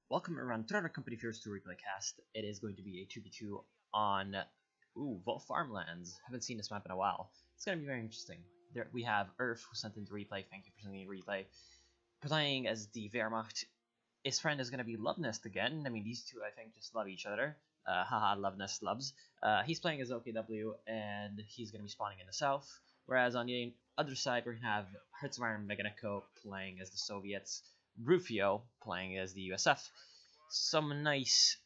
Welcome everyone to another Company Fears 2 replay cast. It is going to be a 2v2 on Vault Farmlands. Haven't seen this map in a while. It's going to be very interesting. There we have Earth, who sent in the replay. Thank you for sending the replay. Playing as the Wehrmacht. His friend is going to be Lovenest again. I mean, these two I think just love each other. Haha, Lovenest loves. He's playing as OKW and he's going to be spawning in the south. Whereas on the other side we have Hertzmeyer and Meganeko playing as the Soviets. Rufio playing as the USF. Some nice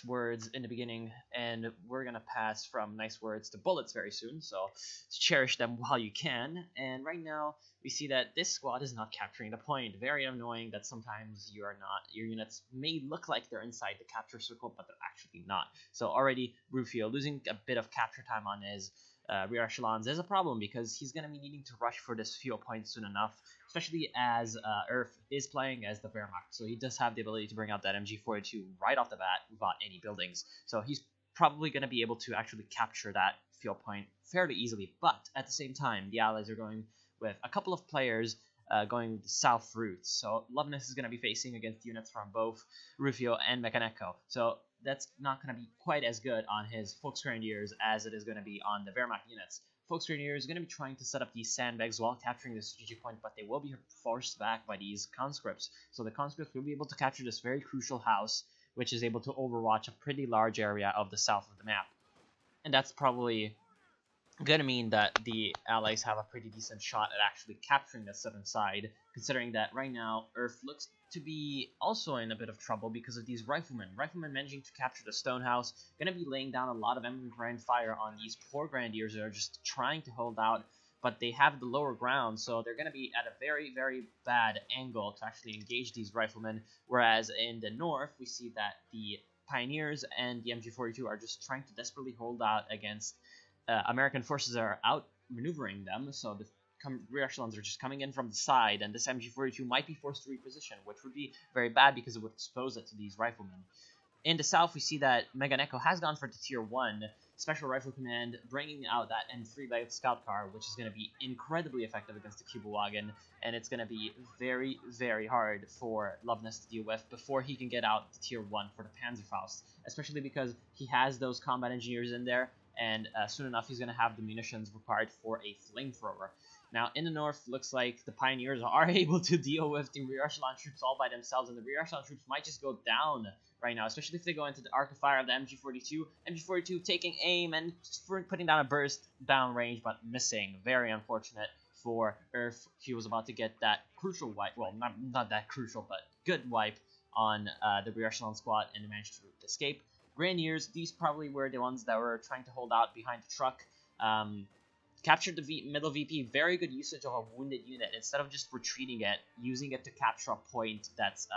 words in the beginning, and we're gonna pass from nice words to bullets very soon, so cherish them while you can. And right now we see that this squad is not capturing the point. Very annoying that sometimes your units may look like they're inside the capture circle, but they're actually not. So already Rufio losing a bit of capture time on his rear echelons is a problem, because he's going to be needing to rush for this fuel point soon enough, especially as Earth is playing as the Wehrmacht, so he does have the ability to bring out that MG42 right off the bat without any buildings, so he's probably going to be able to actually capture that fuel point fairly easily. But at the same time, the Allies are going with a couple of players going the south route, so Loveness is going to be facing against units from both Rufio and Mekaneko, so that's not going to be quite as good on his Volksgrenadiers as it is going to be on the Wehrmacht units. Volksgrenadiers is going to be trying to set up these sandbags while capturing the strategic point, but they will be forced back by these conscripts. So the conscripts will be able to capture this very crucial house, which is able to overwatch a pretty large area of the south of the map. And that's probably going to mean that the Allies have a pretty decent shot at actually capturing the southern side, considering that right now Earth looks to be also in a bit of trouble because of these riflemen. Riflemen managing to capture the stone house, going to be laying down a lot of enemy grand fire on these poor grenadiers that are just trying to hold out, but they have the lower ground, so they're going to be at a very, very bad angle to actually engage these riflemen, whereas in the north we see that the Pioneers and the MG42 are just trying to desperately hold out against American forces that are outmaneuvering them, so the rear echelons are just coming in from the side, and this MG42 might be forced to reposition, which would be very bad because it would expose it to these riflemen. In the south, we see that Meganeko has gone for the Tier 1 Special Rifle Command, bringing out that M3 scout car, which is going to be incredibly effective against the Kübelwagen, and it's going to be very, very hard for Loveness to deal with before he can get out the Tier 1 for the Panzerfaust, especially because he has those combat engineers in there, and soon enough he's going to have the munitions required for a flamethrower. Now, in the north, looks like the Pioneers are able to deal with the rear echelon troops all by themselves, and the rear echelon troops might just go down right now, especially if they go into the arc of fire of the MG42. MG42 taking aim and putting down a burst down range, but missing. Very unfortunate for Earth. He was about to get that crucial wipe, well, not that crucial, but good wipe on the rear echelon squad, and managed to escape. Grenadiers, these probably were the ones that were trying to hold out behind the truck. Captured the middle VP, very good usage of a wounded unit. Instead of just retreating it, using it to capture a point that's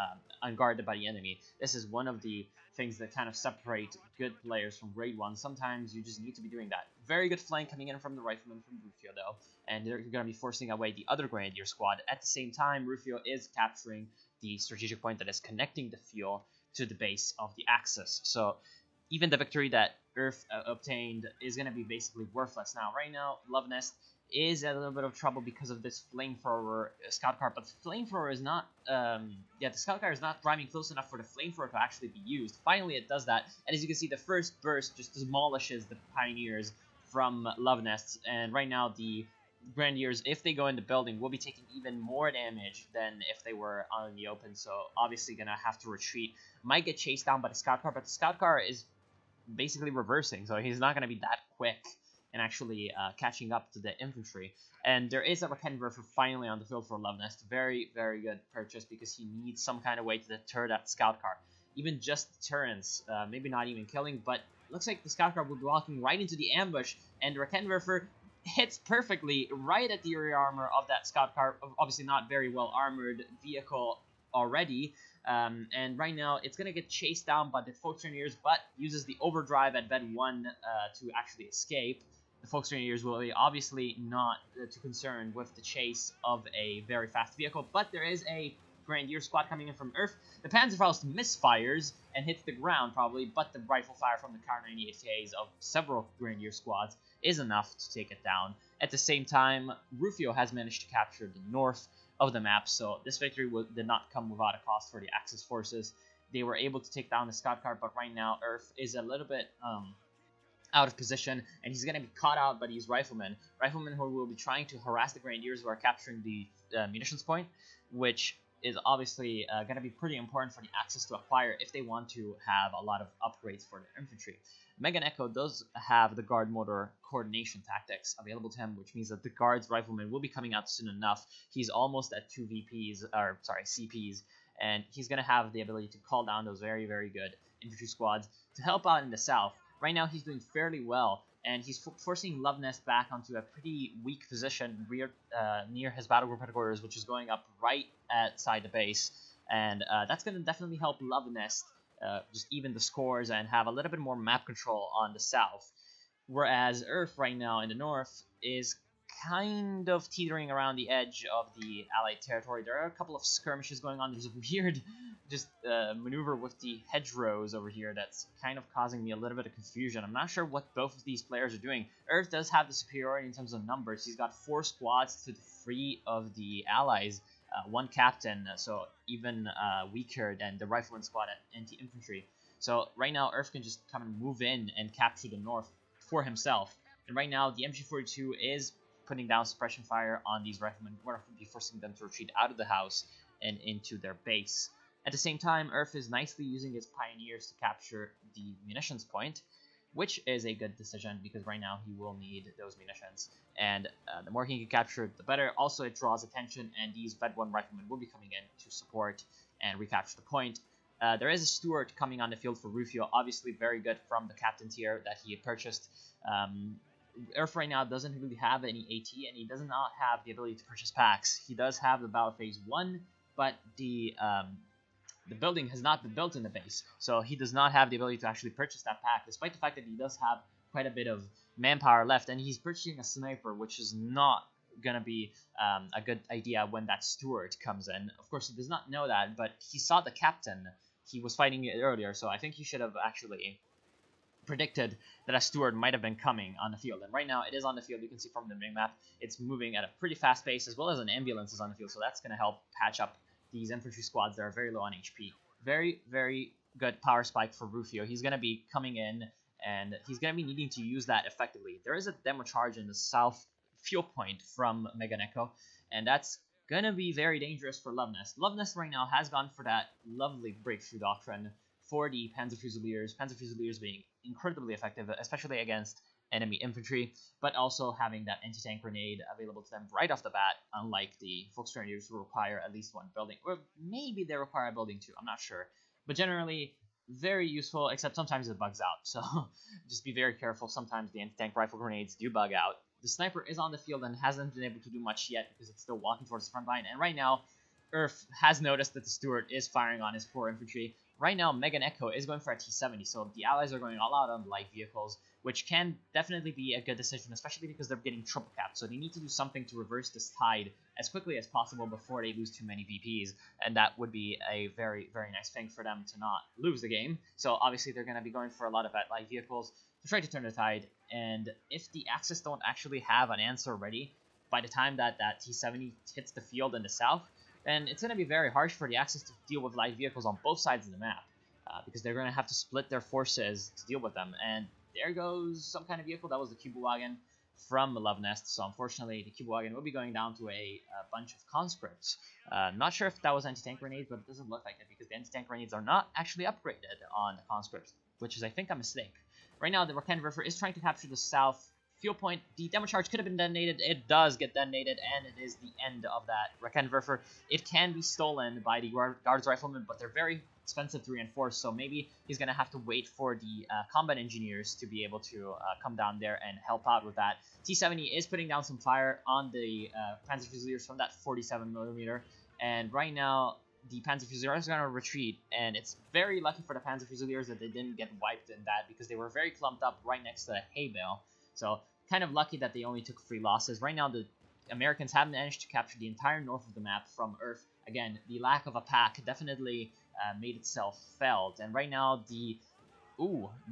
unguarded by the enemy. This is one of the things that kind of separate good players from great ones. Sometimes you just need to be doing that. Very good flank coming in from the riflemen from Rufio, though, and they're going to be forcing away the other Grenadier squad. At the same time, Rufio is capturing the strategic point that is connecting the fuel to the base of the Axis. So even the victory that Earth obtained is going to be basically worthless now. Right now, Loveness is in a little bit of trouble because of this flamethrower scout car, but the flamethrower is not, the scout car is not driving close enough for the flamethrower to actually be used. Finally, it does that, and as you can see, the first burst just demolishes the Pioneers from Loveness, and right now the Grenadiers, if they go in the building, will be taking even more damage than if they were out in the open, so obviously gonna have to retreat. Might get chased down by the scout car, but the scout car is basically reversing, so he's not going to be that quick and actually catching up to the infantry. And there is a Reckenwerfer finally on the field for Loveness. Very, very good purchase, because he needs some kind of way to deter that scout car. Even just deterrence, maybe not even killing, but looks like the scout car will be walking right into the ambush, and the Reckenwerfer hits perfectly right at the rear armor of that scout car. Obviously not very well armored vehicle already. And right now, it's going to get chased down by the Volksgrenadiers, but uses the overdrive at bed 1 to actually escape. The Volksgrenadiers will be obviously not too concerned with the chase of a very fast vehicle, but there is a Grenadier squad coming in from Earth. The Panzerfaust misfires and hits the ground probably, but the rifle fire from the Kar 98Ks of several Grenadier squads is enough to take it down. At the same time, Rufio has managed to capture the north, of the map. So this victory did not come without a cost for the Axis forces. They were able to take down the scout cart, but right now Earth is a little bit out of position, and he's going to be caught out by these riflemen who will be trying to harass the grenadiers who are capturing the munitions point, which is obviously going to be pretty important for the Axis to acquire if they want to have a lot of upgrades for their infantry. Megan Echo does have the guard motor coordination tactics available to him, which means that the guards rifleman will be coming out soon enough. He's almost at 2 VPs, or sorry, CPs, and he's going to have the ability to call down those very, very good infantry squads to help out in the south. Right now, he's doing fairly well, and he's forcing Love Nest back onto a pretty weak position near his battle group headquarters, which is going up right outside the base, and that's going to definitely help Love Nest just even the scores and have a little bit more map control on the south. Whereas Earth right now in the north is kind of teetering around the edge of the Allied territory. There are a couple of skirmishes going on. There's a weird maneuver with the hedgerows over here that's kind of causing me a little bit of confusion. I'm not sure what both of these players are doing. Earth does have the superiority in terms of numbers. He's got 4 squads to the 3 of the Allies, 1 captain, so even weaker than the rifleman squad at anti-infantry. So right now Earth can just come and move in and capture the north for himself. And right now the MG42 is putting down suppression fire on these riflemen. We're going to be forcing them to retreat out of the house and into their base. At the same time, Earth is nicely using his pioneers to capture the munitions point, which is a good decision because right now he will need those munitions. And the more he can capture, the better. Also, it draws attention, and these Ved 1 riflemen will be coming in to support and recapture the point. There is a Stuart coming on the field for Rufio, obviously very good from the captain tier that he had purchased. Earth right now doesn't really have any AT, and he does not have the ability to purchase packs. He does have the Battle Phase 1, but the building has not been built in the base, so he does not have the ability to actually purchase that pack, despite the fact that he does have quite a bit of manpower left, and he's purchasing a sniper, which is not going to be a good idea when that Stuart comes in. Of course, he does not know that, but he saw the captain. He was fighting it earlier, so I think he should have actually predicted that a Stuart might have been coming on the field. And right now it is on the field. You can see from the map it's moving at a pretty fast pace, as well as an ambulance is on the field, so that's going to help patch up these infantry squads that are very low on HP. Very, very good power spike for Rufio. He's going to be coming in, and he's going to be needing to use that effectively. There is a demo charge in the south fuel point from Megan Echo, and that's going to be very dangerous for Love Nest. Love Nest right now has gone for that lovely breakthrough doctrine for the Panzer Fusiliers being incredibly effective, especially against enemy infantry, but also having that anti-tank grenade available to them right off the bat, unlike the Volksgrenadiers who require at least 1 building, or maybe they require a building too, I'm not sure. But generally, very useful, except sometimes it bugs out, so just be very careful. Sometimes the anti-tank rifle grenades do bug out. The sniper is on the field and hasn't been able to do much yet because it's still walking towards the front line, and right now, Earth has noticed that the Stuart is firing on his 4 infantry. Right now, Megan Echo is going for a T-70, so the Allies are going all out on light vehicles, which can definitely be a good decision, especially because they're getting triple capped, so they need to do something to reverse this tide as quickly as possible before they lose too many VPs, and that would be a very, very nice thing for them to not lose the game. So obviously they're going to be going for a lot of light vehicles to try to turn the tide, and if the Axis don't actually have an answer ready by the time that T-70 hits the field in the south, then it's going to be very harsh for the Axis to deal with light vehicles on both sides of the map, because they're going to have to split their forces to deal with them. And there goes some kind of vehicle. That was the Cuba-Wagon from Love Nest, so unfortunately the Cuba-Wagon will be going down to a bunch of conscripts. Not sure if that was anti-tank grenades, but it doesn't look like it because the anti-tank grenades are not actually upgraded on the conscripts, which is, I think, a mistake. Right now, the Raketenwerfer is trying to capture the south fuel point. The demo charge could have been detonated. It does get detonated, and it is the end of that Raketenwerfer. It can be stolen by the Guards Riflemen, but they're very expensive to reinforce, so maybe he's going to have to wait for the combat engineers to be able to come down there and help out with that. T-70 is putting down some fire on the Panzer Fusiliers from that 47mm, and right now the Panzer Fusiliers are going to retreat, and it's very lucky for the Panzer Fusiliers that they didn't get wiped in that, because they were very clumped up right next to the hay bale. So kind of lucky that they only took 3 losses. Right now the Americans have managed to capture the entire north of the map from Earth. Again, the lack of a pack definitely made itself felt. And right now we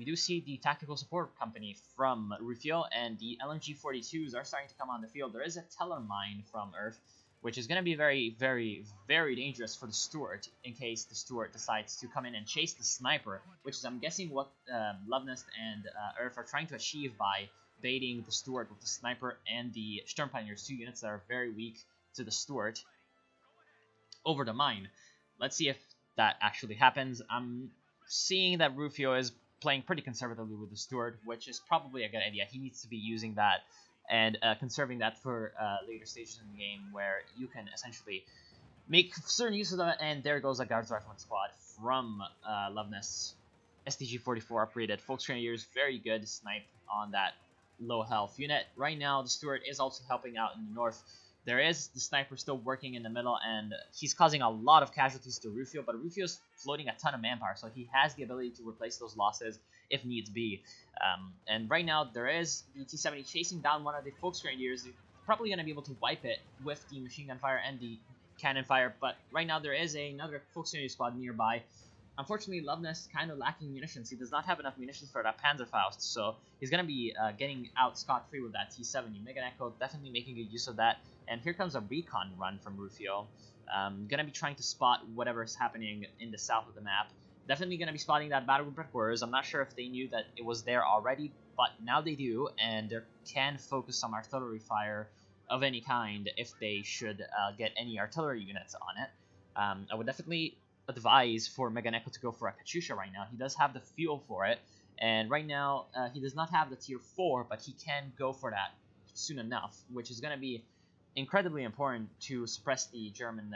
do see the tactical support company from Rufio, and the LMG-42s are starting to come on the field. There is a teller mine from Earth, which is going to be very, very, very dangerous for the Stuart in case the Stuart decides to come in and chase the sniper, which is, I'm guessing, what Lovenest and Earth are trying to achieve by baiting the Stuart with the sniper and the Sturm Pioneers, 2 units that are very weak to the Stuart, over the mine. Let's see if that actually happens. I'm seeing that Rufio is playing pretty conservatively with the Stuart, which is probably a good idea. He needs to be using that and conserving that for later stages in the game where you can essentially make certain use of that. And there goes a Guards Rifleman squad from Lovenest's STG-44 upgraded. Volksgrenadiers, very good snipe on that low health unit. Right now, the Stuart is also helping out in the north. There is the sniper still working in the middle, and he's causing a lot of casualties to Rufio, but Rufio's floating a ton of manpower, so he has the ability to replace those losses if needs be. And right now, there is the T-70 chasing down one of the Volksgrenadiers. They're probably going to be able to wipe it with the machine gun fire and the cannon fire, but right now there is another Volksgrenadier squad nearby. Unfortunately, Lovenest is kind of lacking munitions. He does not have enough munitions for that Panzerfaust, so he's going to be getting out scot-free with that T-70. Mega Echo definitely making good use of that. And here comes a recon run from Rufio. Going to be trying to spot whatever is happening in the south of the map. Definitely going to be spotting that battle group headquarters. I'm not sure if they knew that it was there already, but now they do, and they can focus some artillery fire of any kind if they should get any artillery units on it. I would definitely advise for Mega Echo to go for a Katyusha right now. He does have the fuel for it, and right now he does not have the tier 4, but he can go for that soon enough, which is going to be incredibly important to suppress the German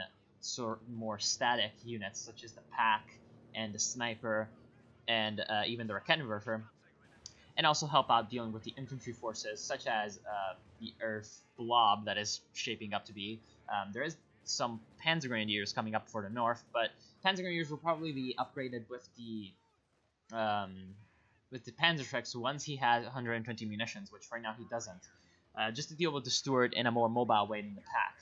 more static units such as the Pack and the Sniper and even the Raketenwerfer, and also help out dealing with the infantry forces such as the Earth blob that is shaping up to be. There is some Panzer Grenadiers coming up for the north, but Panzer Grenadiers will probably be upgraded with the Panzerschrecks once he has 120 munitions, which right now he doesn't, just to deal with the Stuart in a more mobile way than the Pack.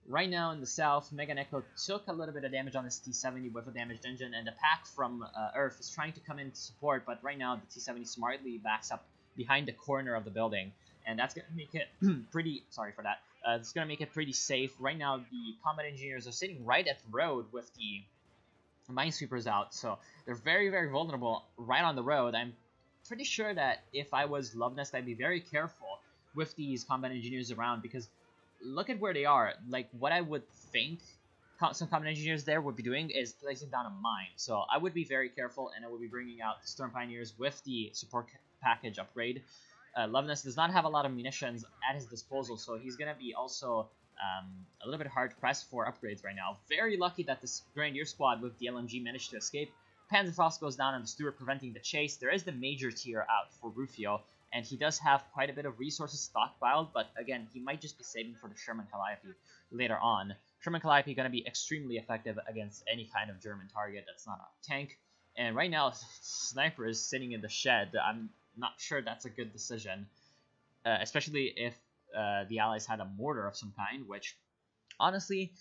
Right now in the south, Mega Echo took a little bit of damage on his T-70 with a damaged engine, and the Pack from Earth is trying to come in to support, but right now the T-70 smartly backs up behind the corner of the building, and that's going to make it pretty... Sorry for that. It's going to make it pretty safe. Right now, the combat engineers are sitting right at the road with the minesweepers out, so they're very, very vulnerable right on the road. I'm pretty sure that if I was Lovenest, I'd be very careful with these combat engineers around, because look at where they are. Like, what I would think some combat engineers there would be doing is placing down a mine. So I would be very careful, and I would be bringing out the Sturm Pioneers with the support package upgrade. Lovenest does not have a lot of munitions at his disposal, so he's going to be also a little bit hard pressed for upgrades right now. Very lucky that this Grenadier squad with the LMG managed to escape. Panzerfaust goes down on the Stuart, preventing the chase. There is the major tier out for Rufio, and he does have quite a bit of resources stockpiled, but again, he might just be saving for the Sherman Calliope later on. Sherman Calliope going to be extremely effective against any kind of German target that's not a tank. And right now, Sniper is sitting in the shed. I'm not sure that's a good decision, especially if the Allies had a mortar of some kind, which, honestly,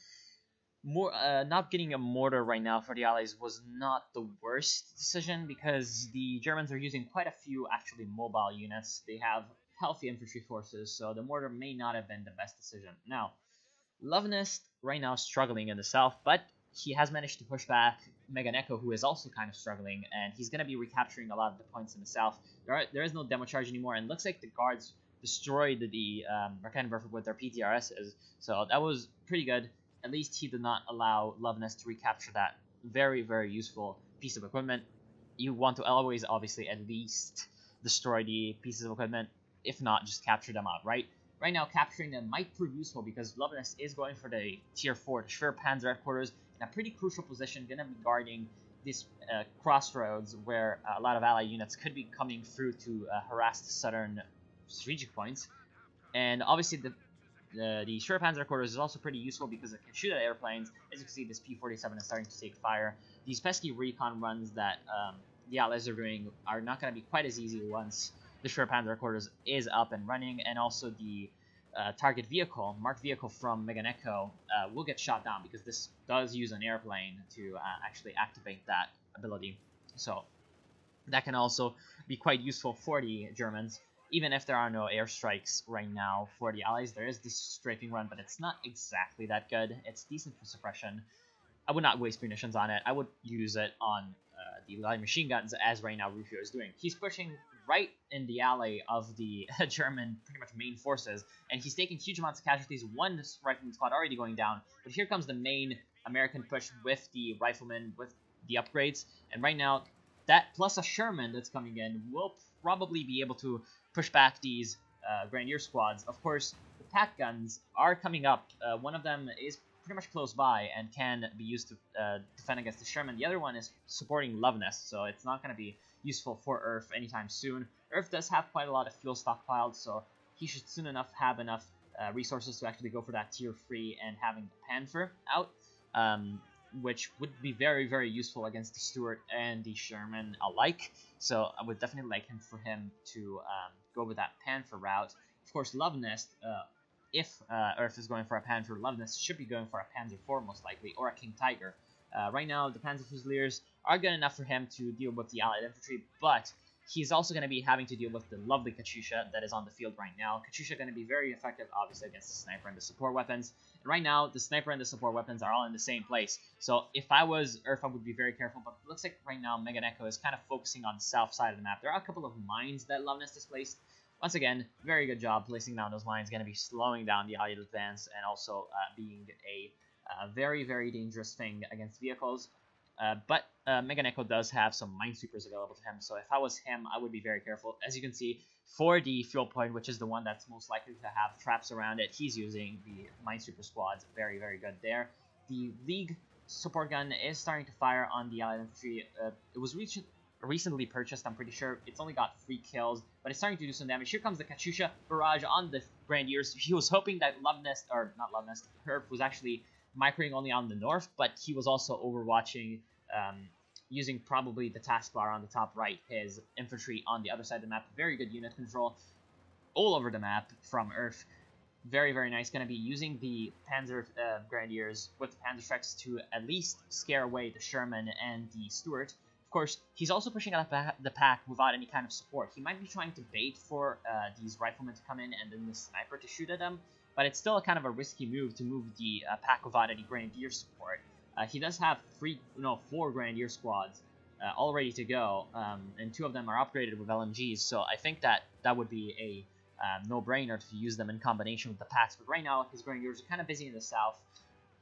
not getting a mortar right now for the Allies was not the worst decision, because the Germans are using quite a few actually mobile units. They have healthy infantry forces, so the mortar may not have been the best decision. Now, Lovenest right now is struggling in the south, but he has managed to push back Mega Echo, who is also kind of struggling, and he's going to be recapturing a lot of the points in the south. There is no demo charge anymore, and it looks like the guards destroyed the Raketenwerfer with their PTRSs, so that was pretty good. At least he did not allow Lovenest to recapture that very, very useful piece of equipment. You want to always, obviously, at least destroy the pieces of equipment, if not, just capture them outright. Right now, capturing them might prove useful because Lovenest is going for the Tier 4, the Schwer Panzer headquarters, in a pretty crucial position, going to be guarding this crossroads where a lot of Allied units could be coming through to harass the southern strategic points. And obviously, the Schwer Panzer headquarters is also pretty useful because it can shoot at airplanes. As you can see, this P-47 is starting to take fire. These pesky recon runs that the Allies are doing are not going to be quite as easy once the Schwer Panzer headquarters is up and running, and also the target vehicle, marked vehicle from Mega Echo, will get shot down because this does use an airplane to actually activate that ability. So that can also be quite useful for the Germans. even if there are no airstrikes right now for the Allies, there is this strafing run, but it's not exactly that good. It's decent for suppression. I would not waste munitions on it. I would use it on the light machine guns, as right now Rufio is doing. He's pushing right in the alley of the German pretty much main forces, and he's taking huge amounts of casualties. One rifleman squad already going down, but here comes the main American push with the riflemen, with the upgrades, and right now, that plus a Sherman that's coming in will probably be able to push back these Grenadier squads. Of course, the pack guns are coming up. One of them is pretty much close by and can be used to defend against the Sherman. The other one is supporting Love Nest, so it's not going to be useful for Earth anytime soon. Earth does have quite a lot of fuel stockpiled, so he should soon enough have enough resources to actually go for that tier 3 and having the Panther out, which would be very, very useful against the Stuart and the Sherman alike. So I would definitely like for him to go with that Panther route. Of course, Love Nest, if Earth is going for a Panther, Love Nest should be going for a Panzer IV most likely, or a King Tiger. Right now, the Panzer Fusiliers are good enough for him to deal with the Allied infantry, but he's also going to be having to deal with the lovely Katyusha that is on the field right now. Katyusha going to be very effective, obviously, against the sniper and the support weapons. And right now, the sniper and the support weapons are all in the same place. So if I was Earth, I would be very careful. But it looks like right now, Mega Echo is kind of focusing on the south side of the map. There are a couple of mines that Love Nest has placed. Once again, very good job placing down those mines. Going to be slowing down the Allied advance and also being a very, very dangerous thing against vehicles. But Mega Echo does have some minesweepers available to him, so if I was him, I would be very careful. As you can see, for the fuel point, which is the one that's most likely to have traps around it, he's using the minesweeper squads. Very, very good there. The League support gun is starting to fire on the Allied infantry. It was recently purchased, I'm pretty sure. It's only got 3 kills, but it's starting to do some damage. Here comes the Katyusha barrage on the Grenadiers. He was hoping that Love Nest, or not Love Nest, Herb was actually microing only on the north, but he was also overwatching, using probably the taskbar on the top right, his infantry on the other side of the map. Very good unit control all over the map from Earth. Very, very nice. Going to be using the Panzer Grenadiers with the Panzer Treks to at least scare away the Sherman and the Stuart. Of course, he's also pushing out the pack without any kind of support. He might be trying to bait for these riflemen to come in and then the sniper to shoot at them, but it's still kind of a risky move to move the pack without any Grenadier support. He does have 4 Grenadier squads all ready to go, and 2 of them are upgraded with LMGs, so I think that would be a no-brainer to use them in combination with the packs. But right now, his Grenadiers are kind of busy in the south,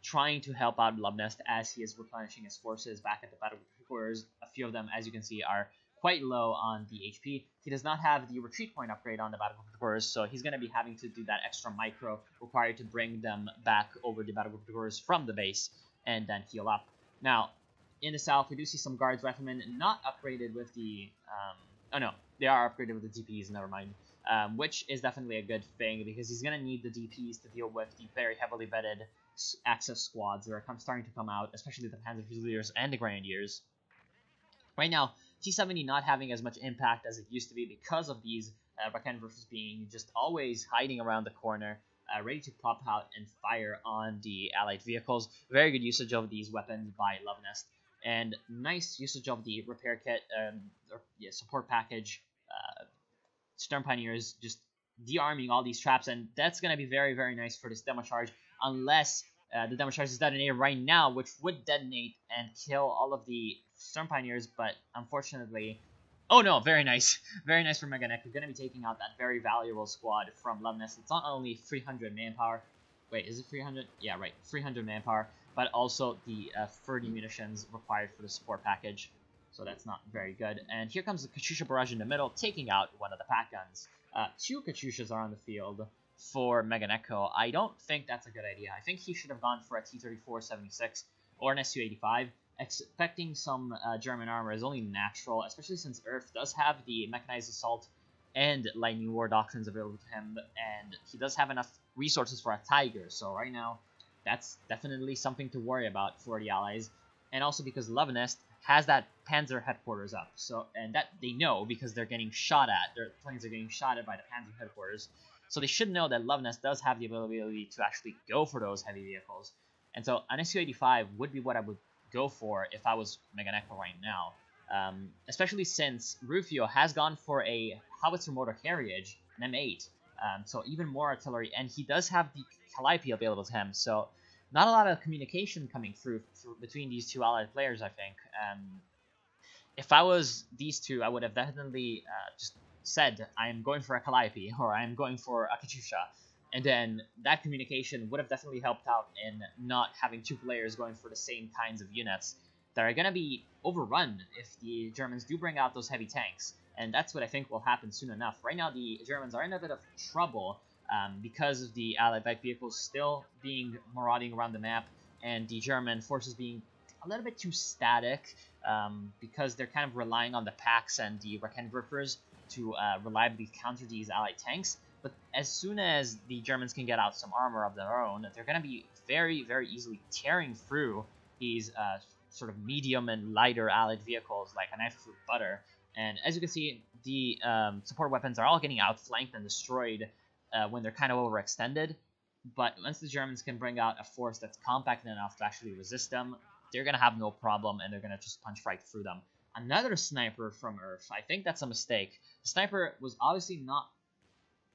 trying to help out Love Nest as he is replenishing his forces back at the battle headquarters. A few of them, as you can see, are quite low on the HP. He does not have the retreat point upgrade on the battlefield headquarters, so he's going to be having to do that extra micro required to bring them back over the battlefield headquarters from the base and then heal up. Now, in the south, we do see some guards riflemen not upgraded with the... oh no, they are upgraded with the DPs, never mind. Which is definitely a good thing, because he's going to need the DPs to deal with the very heavily vetted Axis squads that are starting to come out, especially the Panzer Fusiliers and the Grenadiers. Right now, T-70 not having as much impact as it used to be because of these Raketenwerfers being just always hiding around the corner, ready to pop out and fire on the Allied vehicles. Very good usage of these weapons by Love Nest, and nice usage of the repair kit, support package. Stern Pioneers just de-arming all these traps, and that's going to be very, very nice for this demo charge, unless the demo charge is detonated right now, which would detonate and kill all of the Stern Pioneers, but unfortunately... Oh no, very nice. Very nice for Mega Neck. We're going to be taking out that very valuable squad from Love Nest. It's not only 300 manpower. Wait, is it 300? Yeah, right. 300 manpower, but also the 30 munitions required for the support package. So that's not very good. And here comes the Katyusha barrage in the middle, taking out one of the pack guns. 2 Katyushas are on the field for Mega Echo. I don't think that's a good idea. I think he should have gone for a T-34-76 or an Su-85. Expecting some German armor is only natural, especially since Earth does have the mechanized assault and lightning war doctrines available to him, and he does have enough resources for a Tiger. So right now, that's definitely something to worry about for the Allies, and also because Love Nest has that Panzer headquarters up, so and that they know because they're getting shot at. Their planes are getting shot at by the Panzer headquarters, so they should know that Love Nest does have the ability to actually go for those heavy vehicles, and so an Su-85 would be what I would go for if I was Mega Echo right now. especially since Rufio has gone for a howitzer motor carriage, an M8, so even more artillery, and he does have the Calliope available to him, so not a lot of communication coming through between these two allied players, I think. If I was these two, I would have definitely just said, I'm going for a Calliope, or I'm going for a Katyusha, and then that communication would have definitely helped out in not having two players going for the same kinds of units that are going to be overrun if the Germans do bring out those heavy tanks. And that's what I think will happen soon enough. Right now, the Germans are in a bit of trouble because of the Allied light vehicles still being marauding around the map, and the German forces being a little bit too static because they're kind of relying on the packs and the Raketengriffers to reliably counter these Allied tanks. But as soon as the Germans can get out some armor of their own, they're going to be very, very easily tearing through these sort of medium and lighter Allied vehicles like a knife through butter. And as you can see, the support weapons are all getting outflanked and destroyed when they're kind of overextended. But once the Germans can bring out a force that's compact enough to actually resist them, they're going to have no problem, and they're going to just punch right through them. Another sniper from Earth. I think that's a mistake. The sniper was obviously not,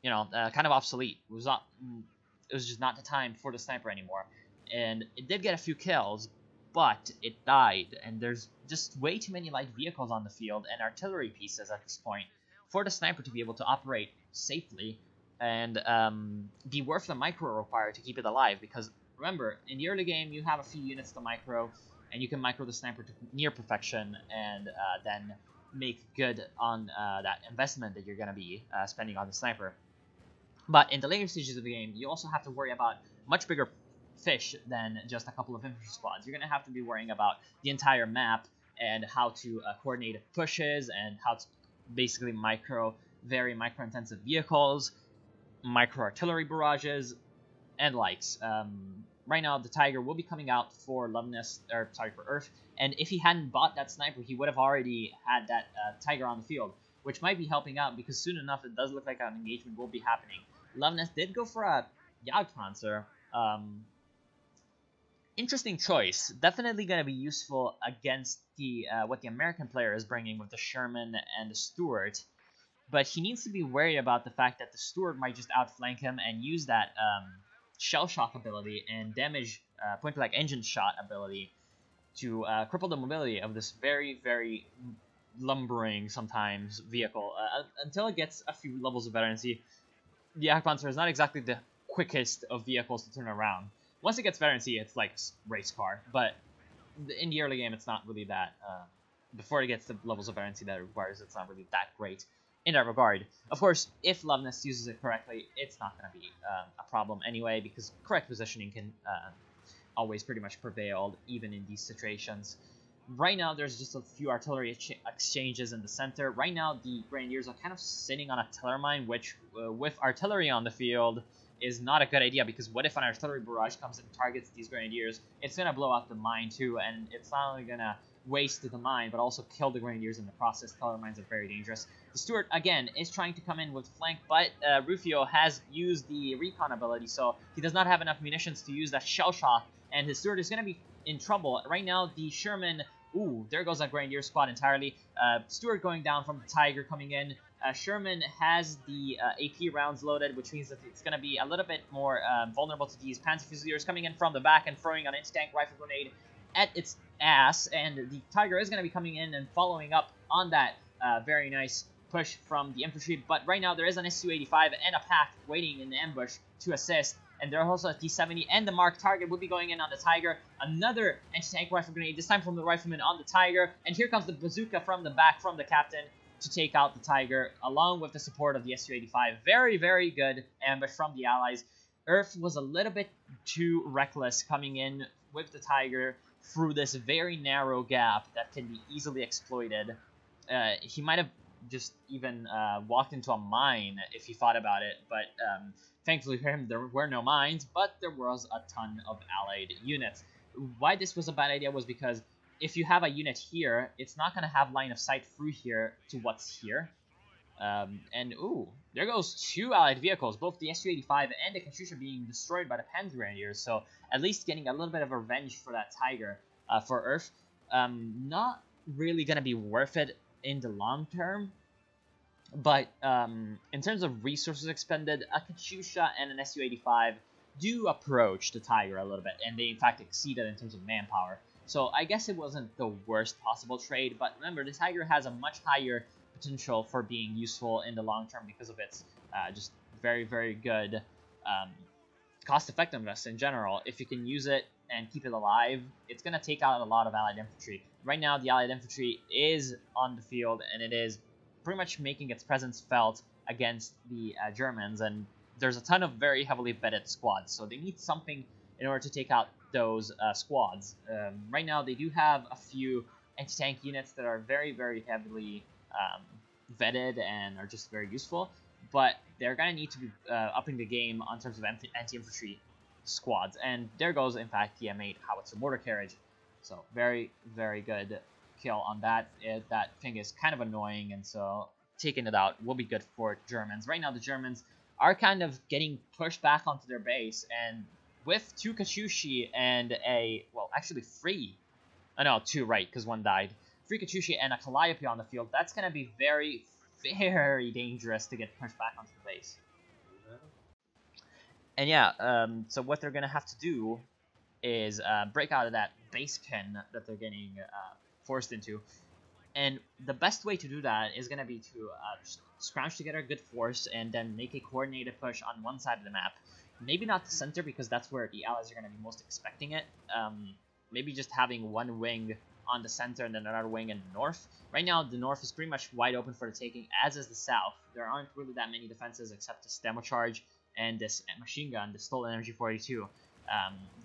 kind of obsolete. It was just not the time for the sniper anymore. And it did get a few kills, but it died. And there's just way too many light vehicles on the field and artillery pieces at this point for the sniper to be able to operate safely and be worth the micro required to keep it alive. Because remember, in the early game, you have a few units to micro, and you can micro the sniper to near perfection, and then make good on that investment that you're going to be spending on the sniper. But in the later stages of the game, you also have to worry about much bigger fish than just a couple of infantry squads. You're going to have to be worrying about the entire map and how to coordinate pushes and how to basically very micro-intensive vehicles, micro-artillery barrages, and likes. Right now, the Tiger will be coming out for for Earth, and if he hadn't bought that sniper, he would have already had that Tiger on the field, which might be helping out because soon enough it does look like an engagement will be happening. Loveness did go for a Jagdpanzer. Interesting choice. Definitely going to be useful against the what the American player is bringing with the Sherman and the Stuart, but he needs to be worried about the fact that the Stuart might just outflank him and use that shell shock ability and damage point-blank engine shot ability to cripple the mobility of this very, very lumbering sometimes vehicle until it gets a few levels of veterancy. The Jagdpanzer is not exactly the quickest of vehicles to turn around. Once it gets veterancy, it's like a race car, but in the early game, it's not really that. Before it gets the levels of veterancy that it requires, it's not really that great in that regard. Of course, if Loveness uses it correctly, it's not going to be a problem anyway, because correct positioning can always pretty much prevail, even in these situations. Right now, there's just a few artillery exchanges in the center. Right now, the Grenadiers are kind of sitting on a tiller mine, which, with artillery on the field, is not a good idea, because what if an artillery barrage comes and targets these Grenadiers? It's going to blow out the mine too, and it's not only going to waste the mine, but also kill the Grenadiers in the process. Tiller mines are very dangerous. The Stuart, again, is trying to come in with flank, but Rufio has used the recon ability, so he does not have enough munitions to use that shell shock, and his Stuart is going to be in trouble. Right now, the Sherman... Ooh, there goes that Grenadier squad entirely. Stuart going down from the Tiger coming in. Sherman has the AP rounds loaded, which means that it's going to be a little bit more vulnerable to these Panzer Fusiliers coming in from the back and throwing an anti-tank rifle grenade at its ass. And the Tiger is going to be coming in and following up on that very nice push from the infantry. But right now there is an Su-85 and a pack waiting in the ambush to assist. And there's also a T-70 and the Mark target will be going in on the Tiger. Another anti-tank rifle grenade, this time from the rifleman on the Tiger. And here comes the bazooka from the back from the captain to take out the Tiger, along with the support of the Su-85. Very, very good ambush from the Allies. Earth was a little bit too reckless coming in with the Tiger through this very narrow gap that can be easily exploited. He might have just even walked into a mine if he thought about it, but thankfully for him there were no mines, but there was a ton of Allied units. Why this was a bad idea was because if you have a unit here, it's not going to have line of sight through here to what's here. And ooh, there goes two Allied vehicles, both the Su-85 and the Katyusha being destroyed by the Panzer Grenadiers, so at least getting a little bit of revenge for that Tiger for Earth. Not really gonna be worth it in the long term. But in terms of resources expended, a Katyusha and an Su-85 do approach the Tiger a little bit, and they in fact exceed it in terms of manpower. So I guess it wasn't the worst possible trade, but remember, the Tiger has a much higher potential for being useful in the long term because of its just very, very good cost effectiveness in general. If you can use it and keep it alive, it's going to take out a lot of Allied infantry. Right now, the Allied infantry is on the field, and it is pretty much making its presence felt against the Germans, and there's a ton of very heavily vetted squads, so they need something in order to take out those squads. Right now, they do have a few anti-tank units that are very, very heavily vetted and are just very useful, but they're going to need to be upping the game on terms of anti-infantry squads. And there goes, in fact, the M8 howitzer mortar carriage. So very, very good kill on that. That thing is kind of annoying, and so taking it out will be good for Germans. Right now, the Germans are kind of getting pushed back onto their base, and with 2 Katyushi and a, well, actually 3. Oh, no, 2, right, because 1 died. 3 Katyushi and a Calliope on the field. That's going to be very, very dangerous to get pushed back onto the base. And yeah, so what they're going to have to do is break out of that base pin that they're getting forced into. And the best way to do that is going to be to scrounge together a good force and then make a coordinated push on one side of the map. Maybe not the center, because that's where the Allies are going to be most expecting it. Maybe just having one wing on the center and then another wing in the north. Right now, the north is pretty much wide open for the taking, as is the south. There aren't really that many defenses except this demo charge and this machine gun, the stolen energy 42.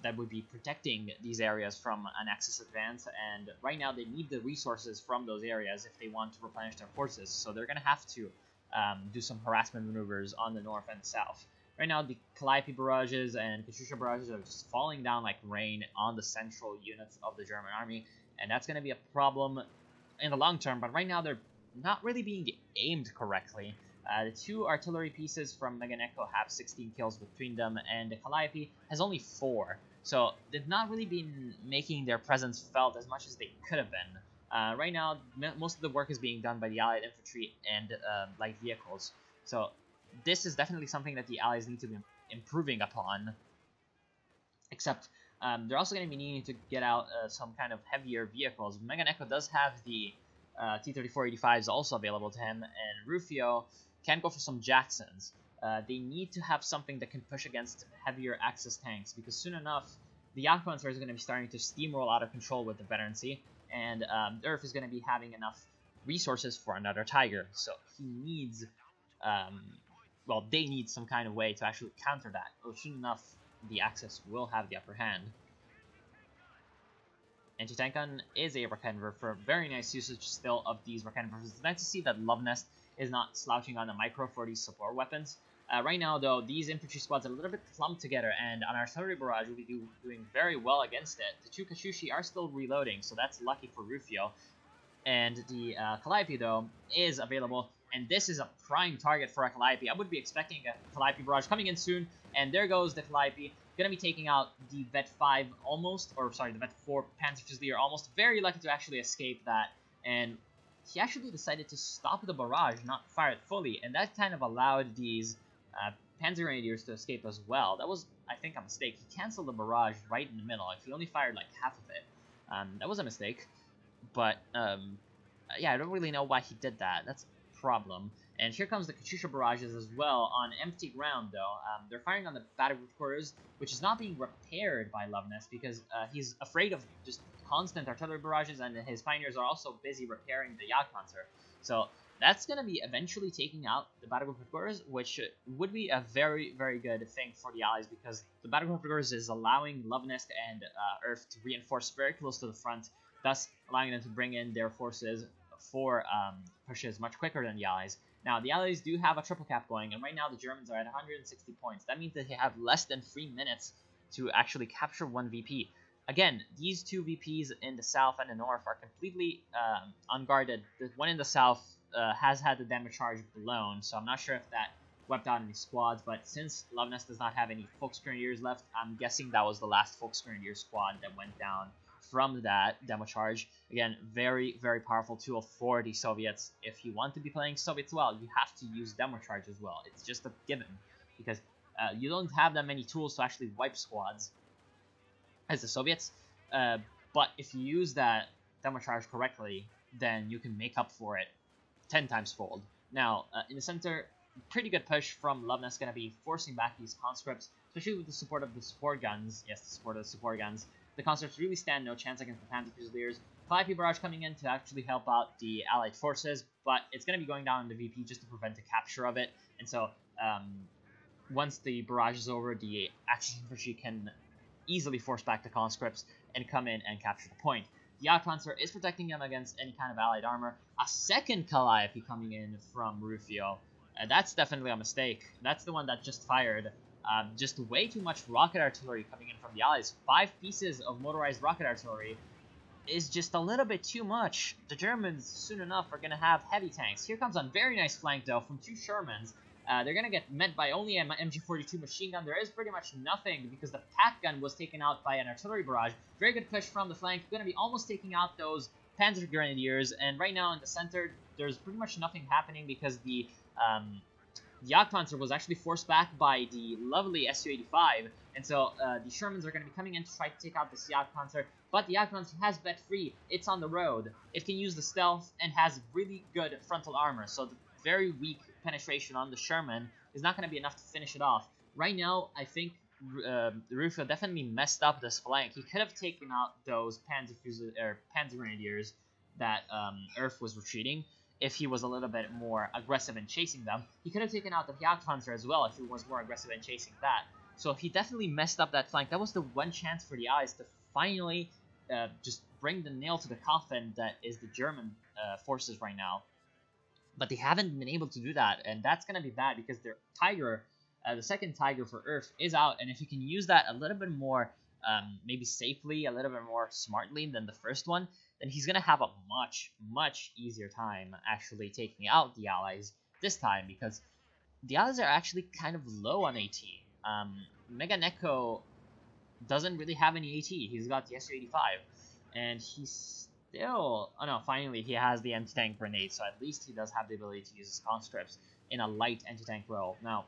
That would be protecting these areas from an Axis advance, and right now they need the resources from those areas if they want to replenish their forces, so they're going to have to do some harassment maneuvers on the north and south. Right now, the Calliope barrages and Katyusha barrages are just falling down like rain on the central units of the German army, and that's going to be a problem in the long term, but right now they're not really being aimed correctly. The 2 artillery pieces from Meganeko have 16 kills between them, and the Calliope has only 4. So they've not really been making their presence felt as much as they could have been. Right now, most of the work is being done by the Allied infantry and light vehicles. So this is definitely something that the Allies need to be improving upon. Except they're also going to be needing to get out some kind of heavier vehicles. Meganeko does have the T-34-85s also available to him, and Rufio can go for some Jacksons. They need to have something that can push against heavier Axis tanks, because soon enough, the Jagdpanzer is going to be starting to steamroll out of control with the veterancy, and Earth is going to be having enough resources for another Tiger. So he needs, well, they need some kind of way to actually counter that. Well, soon enough, the Axis will have the upper hand. Anti-tank gun is a Raketenwerfer. Very nice usage still of these Raketenwerfers. It's nice to see that Love Nest is not slouching on the micro for these support weapons. Right now, though, these infantry squads are a little bit clumped together, and an artillery barrage will be doing very well against it. The 2 Katyushi are still reloading, so that's lucky for Rufio. And the Calliope, though, is available, and this is a prime target for a Calliope. I would be expecting a Calliope barrage coming in soon, and there goes the Calliope. Gonna be taking out the Vet 5 almost, or sorry, the Vet 4 Panzer Fusilier almost. Very lucky to actually escape that, and he actually decided to stop the barrage, not fire it fully, and that kind of allowed these Panzer Grenadiers to escape as well. That was, I think, a mistake. He canceled the barrage right in the middle. He only fired like half of it. That was a mistake, but yeah, I don't really know why he did that. That's a problem. And here comes the Katyusha barrages as well on empty ground, though. They're firing on the battlegroup quarters, which is not being repaired by Love Nest because he's afraid of just constant artillery barrages, and his pioneers are also busy repairing the Jagdpanzer. So that's going to be eventually taking out the battlegroup quarters, which would be a very, very good thing for the Allies, because the battlegroup quarters is allowing Love Nest and Earth to reinforce very close to the front, thus allowing them to bring in their forces for pushes much quicker than the Allies. Now, the Allies do have a triple cap going, and right now the Germans are at 160 points. That means that they have less than 3 minutes to actually capture one VP. Again, these 2 VPs in the south and the north are completely unguarded. The one in the south has had the damage charge blown, so I'm not sure if that wiped out any squads, but since Love Nest does not have any Volksgrenadiers left, I'm guessing that was the last Volksgrenadier squad that went down from that demo charge. Again, very, very powerful tool for the Soviets. If you want to be playing Soviets well, you have to use demo charge as well. It's just a given, because you don't have that many tools to actually wipe squads as the Soviets. But if you use that demo charge correctly, then you can make up for it 10 times fold. Now, in the center, pretty good push from Lovness, going to be forcing back these conscripts, especially with the support of the support guns. Yes, the support of the support guns. The conscripts really stand no chance against the Panzer Fusiliers. Calliope Barrage coming in to actually help out the Allied forces, but it's going to be going down in the VP just to prevent the capture of it. And so, once the barrage is over, the Axis Infantry can easily force back the conscripts and come in and capture the point. The Jagdpanzer is protecting them against any kind of allied armor. A second Calliope coming in from Rufio. That's definitely a mistake. That's the one that just fired. Just way too much rocket artillery coming in from the allies. 5 pieces of motorized rocket artillery is just a little bit too much. The Germans, soon enough, are going to have heavy tanks. Here comes a very nice flank, though, from 2 Shermans. They're going to get met by only an MG42 machine gun. There is pretty much nothing because the pack gun was taken out by an artillery barrage. Very good push from the flank. Going to be almost taking out those Panzer Grenadiers. And right now in the center, there's pretty much nothing happening because the Jagdpanzer was actually forced back by the lovely Su-85. And so the Shermans are going to be coming in to try to take out this Jagdpanzer. But the Jagdpanzer has vet free. It's on the road. It can use the stealth and has really good frontal armor. So the very weak penetration on the Sherman is not going to be enough to finish it off. Right now, I think Rufio definitely messed up this flank. He could have taken out those Panzer Grenadiers that Earth was retreating if he was a little bit more aggressive in chasing them. He could have taken out the Jagdpanzer as well if he was more aggressive in chasing that. So he definitely messed up that flank. That was the one chance for the Allies to finally just bring the nail to the coffin that is the German forces right now. But they haven't been able to do that, and that's going to be bad because their Tiger, the second Tiger for Earth, is out, and if you can use that a little bit more, maybe safely, a little bit more smartly than the first one, then he's going to have a much, much easier time actually taking out the Allies this time, because the Allies are actually kind of low on AT. Mega Neko doesn't really have any AT. He's got the Su-85, and he's still... Oh no, finally he has the anti-tank grenade, so at least he does have the ability to use his conscripts in a light anti-tank role. Now,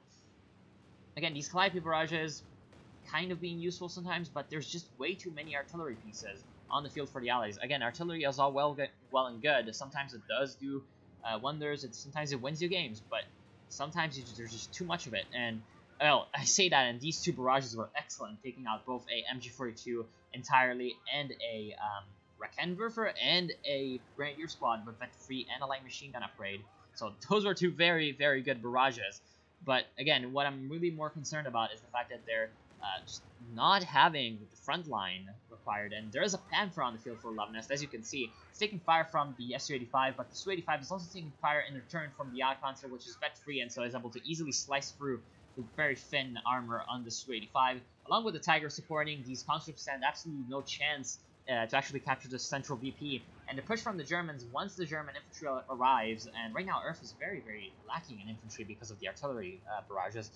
again, these Calliope barrages kind of being useful sometimes, but there's just way too many artillery pieces on the field for the Allies. Again, artillery is all well and good. Sometimes it does do wonders. Sometimes it wins you games, but sometimes there's just too much of it. And, well, I say that, and these 2 barrages were excellent, taking out both a MG42 entirely and a Raketenwerfer and a Grenadier squad with vet-free and a light machine gun upgrade. So those were 2 very, very good barrages. But again, what I'm really more concerned about is the fact that they're just not having the front line required. And there is a Panther on the field for Lovenest, as you can see. It's taking fire from the Su-85, but the Su-85 is also taking fire in return from the Jagdpanzer, which is vet-free, and so is able to easily slice through the very thin armor on the Su-85. Along with the Tiger supporting, these conscripts stand absolutely no chance to actually capture the central VP. And the push from the Germans, once the German infantry arrives, and right now Earth is very, very lacking in infantry because of the artillery barrages.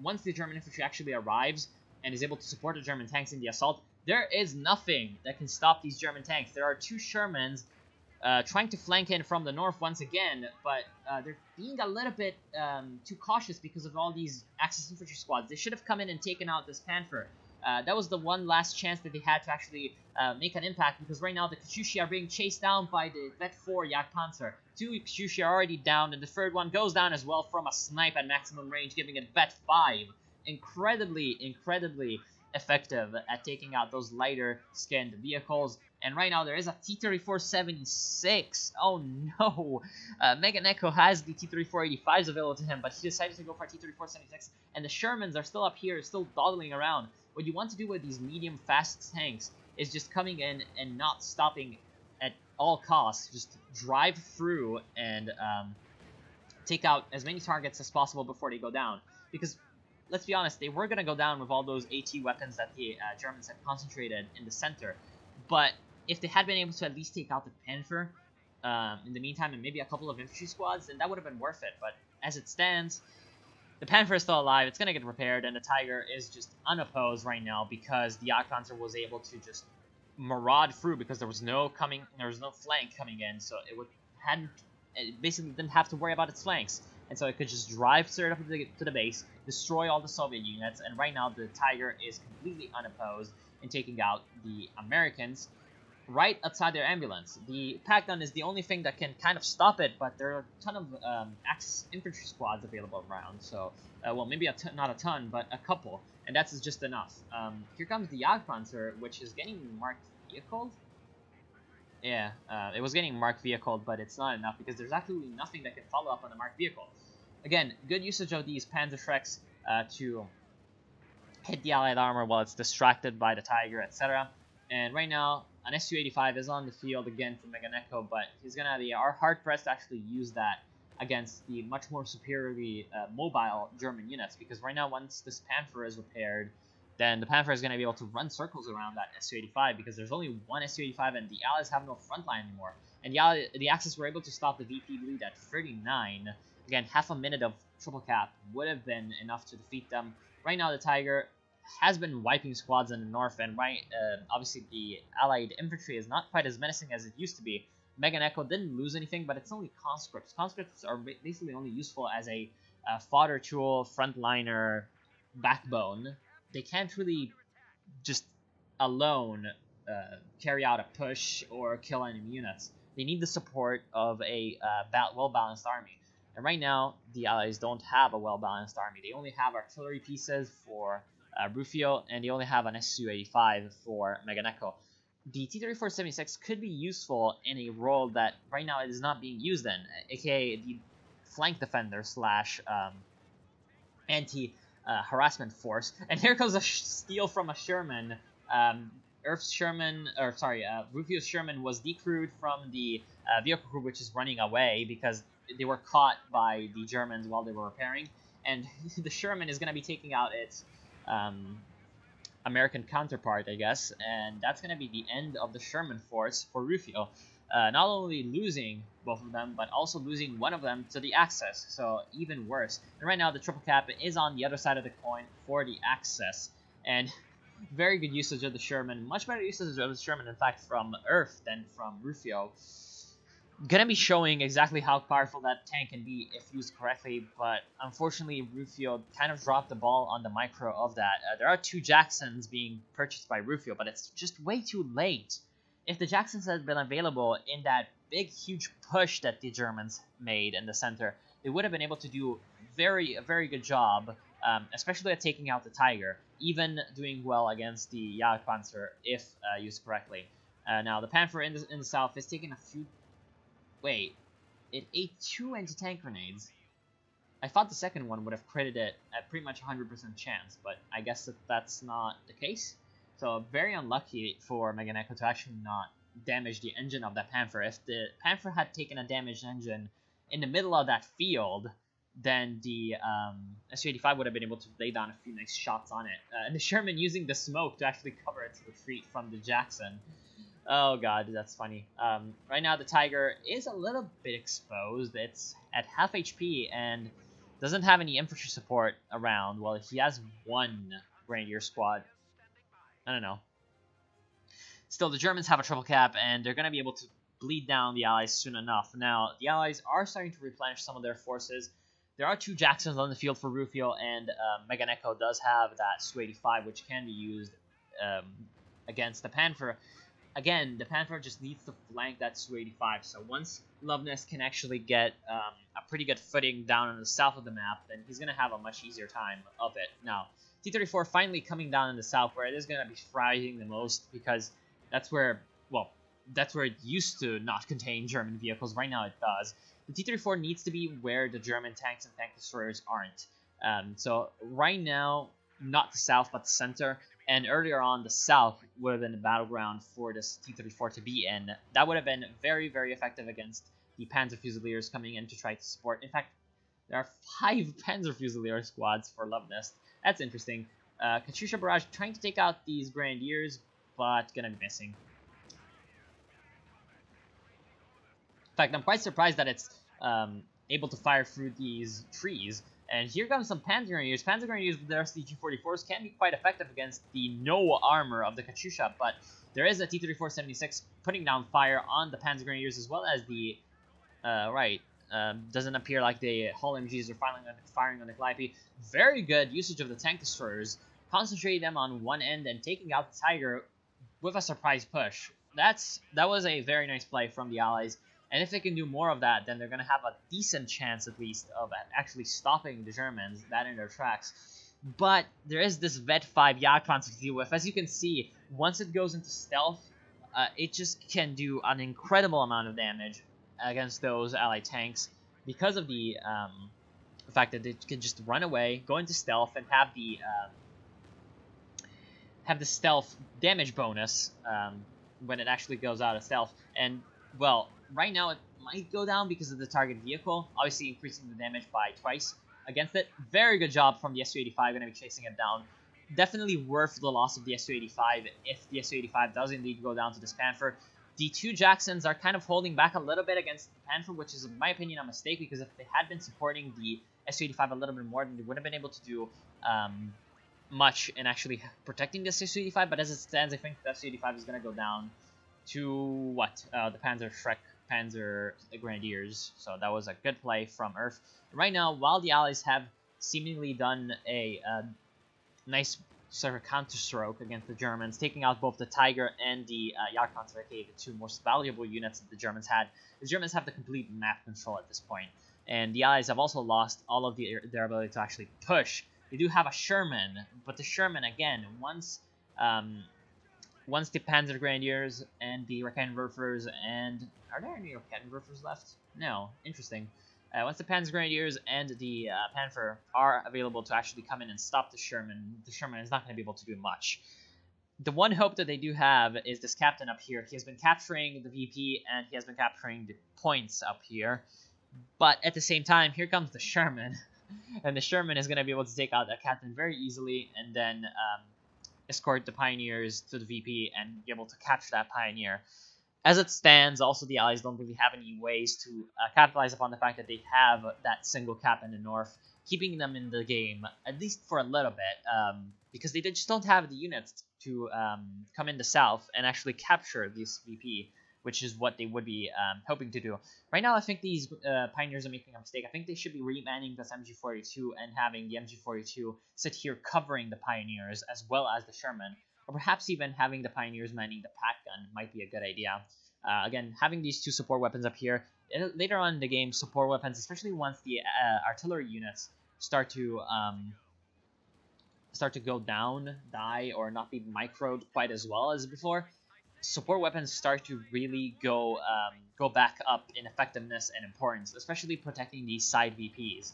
Once the German infantry actually arrives and is able to support the German tanks in the assault, there is nothing that can stop these German tanks. There are 2 Shermans trying to flank in from the north once again, but they're being a little bit too cautious because of all these Axis infantry squads. They should have come in and taken out this Panther. That was the one last chance that they had to actually make an impact, because right now the Katyushi are being chased down by the Vet-4 Jagdpanzer. 2 Katyushi are already down, and the third one goes down as well from a snipe at maximum range, giving it Vet-5. Incredibly, incredibly effective at taking out those lighter skinned vehicles. And right now there is a T-3476. Oh no! Mega Neko has the T-3485s available to him, but he decided to go for a T-3476, and the Shermans are still up here, still dawdling around. What you want to do with these medium fast tanks is just coming in and not stopping at all costs. Just drive through and take out as many targets as possible before they go down. Because, let's be honest, they were going to go down with all those AT weapons that the Germans had concentrated in the center. But if they had been able to at least take out the Panther in the meantime, and maybe a couple of infantry squads, then that would have been worth it. But as it stands, the Panther is still alive. It's going to get repaired, and the Tiger is just unopposed right now because the Jagdpanzer was able to just maraud through because there was no flank coming in, so it basically didn't have to worry about its flanks, and so it could just drive straight up to the base, destroy all the Soviet units, and right now the Tiger is completely unopposed in taking out the Americans right outside their ambulance. The pack gun is the only thing that can kind of stop it, but there are a ton of Axis infantry squads available around, so, well, maybe not a ton, but a couple, and that's just enough. Here comes the Jagdpanzer, which is getting marked vehicled. Yeah, it was getting marked vehicle, but it's not enough because there's absolutely nothing that can follow up on the marked vehicle. Again, good usage of these Panzerschrecks to hit the Allied armor while it's distracted by the Tiger, etc. And right now, an Su-85 is on the field again for Meganeko, but he's gonna be hard-pressed to actually use that against the much more superiorly mobile German units, because right now, once this Panther is repaired, then the Panther is going to be able to run circles around that Su-85 because there's only one Su-85 and the Allies have no front line anymore. And the Axis were able to stop the VP lead at 39. Again, half a minute of triple cap would have been enough to defeat them. Right now, the Tiger has been wiping squads in the north, and obviously the Allied infantry is not quite as menacing as it used to be. Meganeko didn't lose anything, but it's only conscripts. Conscripts are basically only useful as a fodder tool, frontliner, backbone. They can't really just alone carry out a push or kill enemy units. They need the support of a well-balanced army. And right now, the Allies don't have a well-balanced army. They only have artillery pieces for Rufio, and they only have an Su-85 for Meganeko. The T-34-76 could be useful in a role that right now it is not being used in, aka the flank defender slash anti-harassment force. And here comes a steal from a Sherman. Rufio's Sherman was decrewed from the vehicle crew, which is running away because they were caught by the Germans while they were repairing. And the Sherman is going to be taking out its American counterpart, I guess, and that's going to be the end of the Sherman force for Rufio. Not only losing both of them, but also losing one of them to the Axis, so even worse. And right now, the triple cap is on the other side of the coin for the Axis, and very good usage of the Sherman, much better usage of the Sherman, in fact, from Earth than from Rufio. Gonna be showing exactly how powerful that tank can be if used correctly, but unfortunately Rufio kind of dropped the ball on the micro of that. There are 2 Jacksons being purchased by Rufio, but it's just way too late. If the Jacksons had been available in that big, huge push that the Germans made in the center, they would have been able to do a very good job, especially at taking out the Tiger, even doing well against the Jagdpanzer if used correctly. Now, the Panther in the south is taking a few... Wait, it ate 2 anti-tank grenades. I thought the second one would have critted it at pretty much 100% chance, but I guess that's not the case. So very unlucky for Meganeko to actually not damage the engine of that Panther. If the Panther had taken a damaged engine in the middle of that field, then the Su-85 would have been able to lay down a few nice shots on it. And the Sherman using the smoke to actually cover its retreat from the Jackson. Oh god, that's funny. Right now the Tiger is a little bit exposed. It's at half HP and doesn't have any infantry support around. Well, he has 1 Grenadier squad. I don't know. Still, the Germans have a triple cap, and they're going to be able to bleed down the Allies soon enough. Now, the Allies are starting to replenish some of their forces. There are 2 Jacksons on the field for Rufio, and Meganeko does have that Su-85, which can be used against the Panther. Again, the Panther just needs to flank that Su-85, so once Loveness can actually get a pretty good footing down on the south of the map, then he's going to have a much easier time of it. Now, T-34 finally coming down in the south, where it is going to be thriving the most, because that's where, well, that's where it used to not contain German vehicles. Right now it does. The T-34 needs to be where the German tanks and tank destroyers aren't. So right now, not the south, but the center. And earlier on, the south would have been the battleground for this T-34 to be in. That would have been very, very effective against the Panzer Fusiliers coming in to try to support. In fact, there are 5 Panzer Fusilier squads for Loveness. That's interesting. Katyusha Barrage trying to take out these Grenadiers, but gonna be missing. In fact, I'm quite surprised that it's able to fire through these trees. And here comes some Panzer Grenadiers. Panzer Grenadiers with their SDG-44s can be quite effective against the no armor of the Katyusha, but There is a T-34-76 putting down fire on the Panzer Grenadiers, as well as the doesn't appear like the Hull MGs are firing on the Calliope. Very good usage of the tank destroyers, concentrating them on one end and taking out the Tiger with a surprise push. That was a very nice play from the Allies, and if they can do more of that, then they're going to have a decent chance at least of actually stopping the Germans that in their tracks. But there is this Vet 5 Jagdpanzer to deal with. As you can see, once it goes into stealth, it just can do an incredible amount of damage against those Allied tanks because of the fact that it can just run away, go into stealth, and have the stealth damage bonus when it actually goes out of stealth. And well, right now it might go down because of the target vehicle, obviously increasing the damage by twice against it. Very good job from the Su-85, going to be chasing it down. Definitely worth the loss of the Su-85 if the Su-85 does indeed go down to this Panther. The two Jacksons are kind of holding back a little bit against the Panther, which is, in my opinion, a mistake, because if they had been supporting the Su-85 a little bit more, then they would have been able to do much in actually protecting the Su-85. But as it stands, I think the Su-85 is going to go down to, what, the Panzer Grenadiers. So that was a good play from Earth. Right now, while the Allies have seemingly done a nice sort of counterstroke against the Germans, taking out both the Tiger and the Jagdpanzer, the two most valuable units that the Germans had, the Germans have the complete map control at this point. And the Allies have also lost all of their ability to actually push. They do have a Sherman, but the Sherman, again, once the Panzer Grenadiers and the Raketwerfers and... Are there any Raketwerfers left? No. Interesting. Once the Panzer Grenadiers and the Panther are available to actually come in and stop the Sherman is not going to be able to do much. The one hope that they do have is this captain up here. He has been capturing the VP and he has been capturing the points up here. But at the same time, here comes the Sherman. And the Sherman is going to be able to take out that captain very easily and then escort the Pioneers to the VP and be able to capture that Pioneer. As it stands, also the Allies don't really have any ways to capitalize upon the fact that they have that single cap in the north, keeping them in the game, at least for a little bit, because they just don't have the units to come in the south and actually capture this VP, which is what they would be hoping to do. Right now, I think these Pioneers are making a mistake. I think they should be remanning this MG42 and having the MG42 sit here covering the Pioneers as well as the Sherman. Or perhaps even having the Pioneers manning the pack gun might be a good idea. Again, having these two support weapons up here, later on in the game, support weapons, especially once the artillery units start to go down, die, or not be microed quite as well as before, support weapons start to really go back up in effectiveness and importance, especially protecting these side VPs.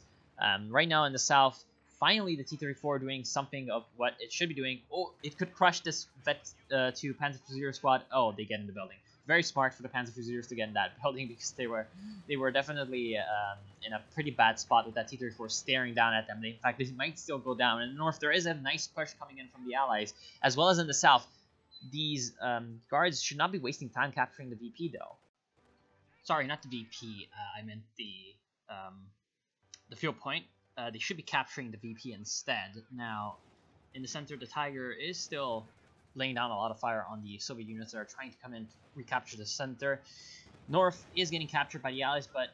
Right now in the south, finally, the T-34 doing something of what it should be doing. Oh, it could crush this Vet 2 Panzer Fusilier squad. Oh, they get in the building. Very smart for the Panzer Fusiliers to get in that building because they were definitely in a pretty bad spot with that T-34 staring down at them. In fact, they might still go down. In the north, there is a nice push coming in from the Allies, as well as in the south. These guards should not be wasting time capturing the VP, though. Sorry, not the VP. I meant the field point. They should be capturing the VP instead. Now, in the center, the Tiger is still laying down a lot of fire on the Soviet units that are trying to come in to recapture the center. North is getting captured by the Allies, but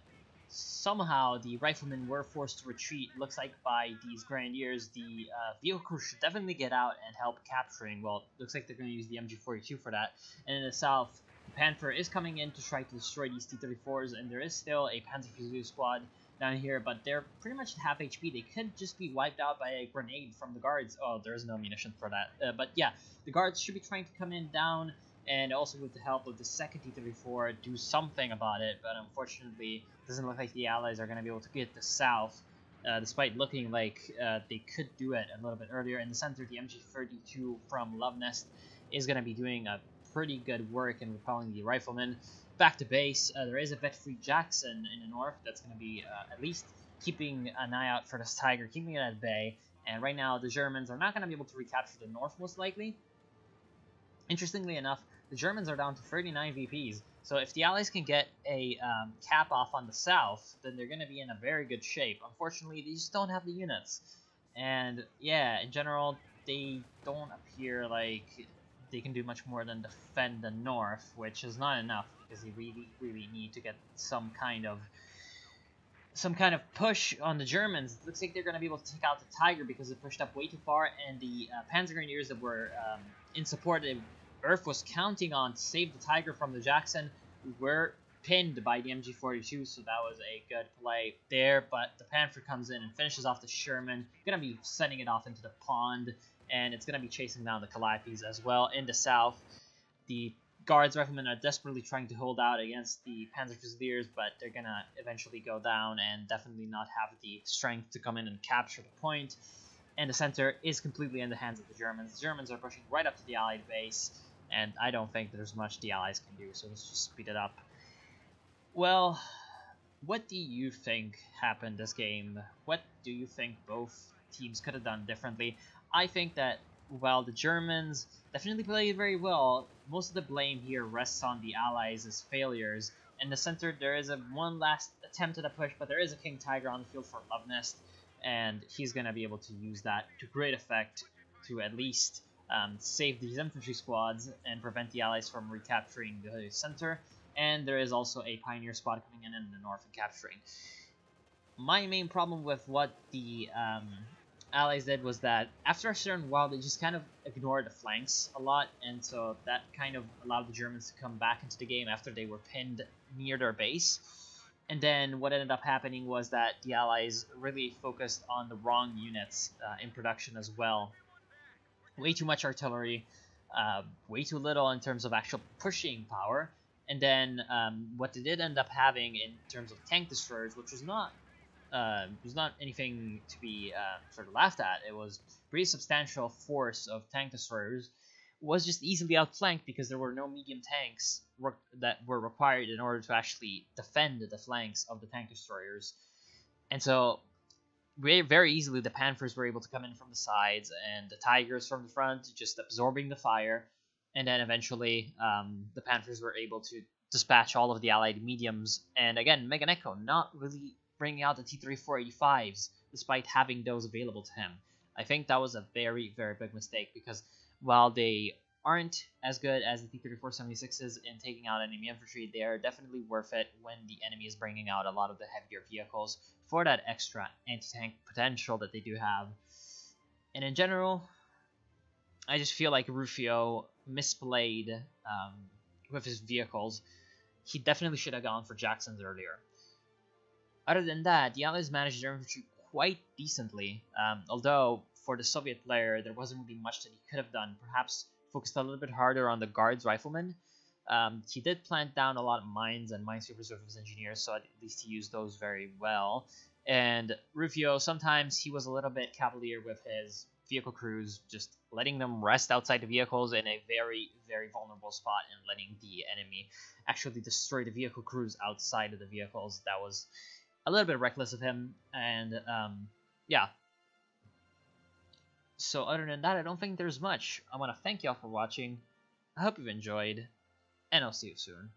somehow the riflemen were forced to retreat. Looks like by these Grenadiers, the vehicle crew should definitely get out and help capturing. Well, looks like they're going to use the MG42 for that. And in the south, the Panther is coming in to try to destroy these T-34s, and there is still a Panzer Fusilier squad down here, but they're pretty much at half HP. They could just be wiped out by a grenade from the guards. Oh, there's no ammunition for that. But yeah, the guards should be trying to come in down, and also with the help of the second T-34, do something about it. But unfortunately, it doesn't look like the Allies are going to be able to get the south, despite looking like they could do it a little bit earlier. In the center, the MG32 from Love Nest is going to be doing a pretty good work in repelling the riflemen. Back to base, there is a Vet 3 Jackson in the north that's going to be at least keeping an eye out for this Tiger, keeping it at bay. And right now, the Germans are not going to be able to recapture the north, most likely. Interestingly enough, the Germans are down to 39 VPs. So if the Allies can get a cap off on the south, then they're going to be in a very good shape. Unfortunately, they just don't have the units. And yeah, in general, they don't appear like they can do much more than defend the north, which is not enough because they really need to get some kind of push on the Germans. It looks like they're going to be able to take out the Tiger because it pushed up way too far, and the Panzer Grenadiers that were in support that Earth was counting on to save the Tiger from the Jackson were pinned by the MG42, so that was a good play there. But the Panther comes in and finishes off the Sherman, going to be sending it off into the pond, and it's going to be chasing down the Calipes as well in the south. The Guards Riflemen are desperately trying to hold out against the Panzer Fusiliers, but they're going to eventually go down and definitely not have the strength to come in and capture the point. And the center is completely in the hands of the Germans. The Germans are pushing right up to the Allied base, and I don't think there's much the Allies can do, so let's just speed it up. Well, what do you think happened this game? What do you think both teams could have done differently? I think that, while the Germans definitely played very well, most of the blame here rests on the Allies' failures. In the center, there is one last attempt at a push, but there is a King Tiger on the field for Love Nest, and he's going to be able to use that to great effect to at least save these infantry squads and prevent the Allies from recapturing the center. And there is also a Pioneer squad coming in the north and capturing. My main problem with what the Allies did was that after a certain while, they just kind of ignored the flanks a lot, and so that kind of allowed the Germans to come back into the game after they were pinned near their base. And then what ended up happening was that the Allies really focused on the wrong units in production as well. Way too much artillery, way too little in terms of actual pushing power, and then what they did end up having in terms of tank destroyers, which was not anything to be sort of laughed at. It was pretty substantial force of tank destroyers, was just easily outflanked because there were no medium tanks that were required in order to actually defend the flanks of the tank destroyers. And so very easily the Panthers were able to come in from the sides and the Tigers from the front, just absorbing the fire. And then eventually the Panthers were able to dispatch all of the Allied mediums. And again, Megan Echo not really bringing out the T-3485s despite having those available to him. I think that was a very big mistake, because while they aren't as good as the T-3476s in taking out enemy infantry, they are definitely worth it when the enemy is bringing out a lot of the heavier vehicles for that extra anti-tank potential that they do have. And in general, I just feel like Rufio misplayed with his vehicles. He definitely should have gone for Jacksons earlier. Other than that, the Allies managed their infantry quite decently, although for the Soviet player, there wasn't really much that he could have done. Perhaps focused a little bit harder on the Guards Riflemen. He did plant down a lot of mines and minesweepers with his engineers, so at least he used those very well. And Rufio, sometimes he was a little bit cavalier with his vehicle crews, just letting them rest outside the vehicles in a very vulnerable spot and letting the enemy actually destroy the vehicle crews outside of the vehicles. That was a little bit reckless of him, and yeah. So other than that, I don't think there's much. I want to thank y'all for watching. I hope you've enjoyed, and I'll see you soon.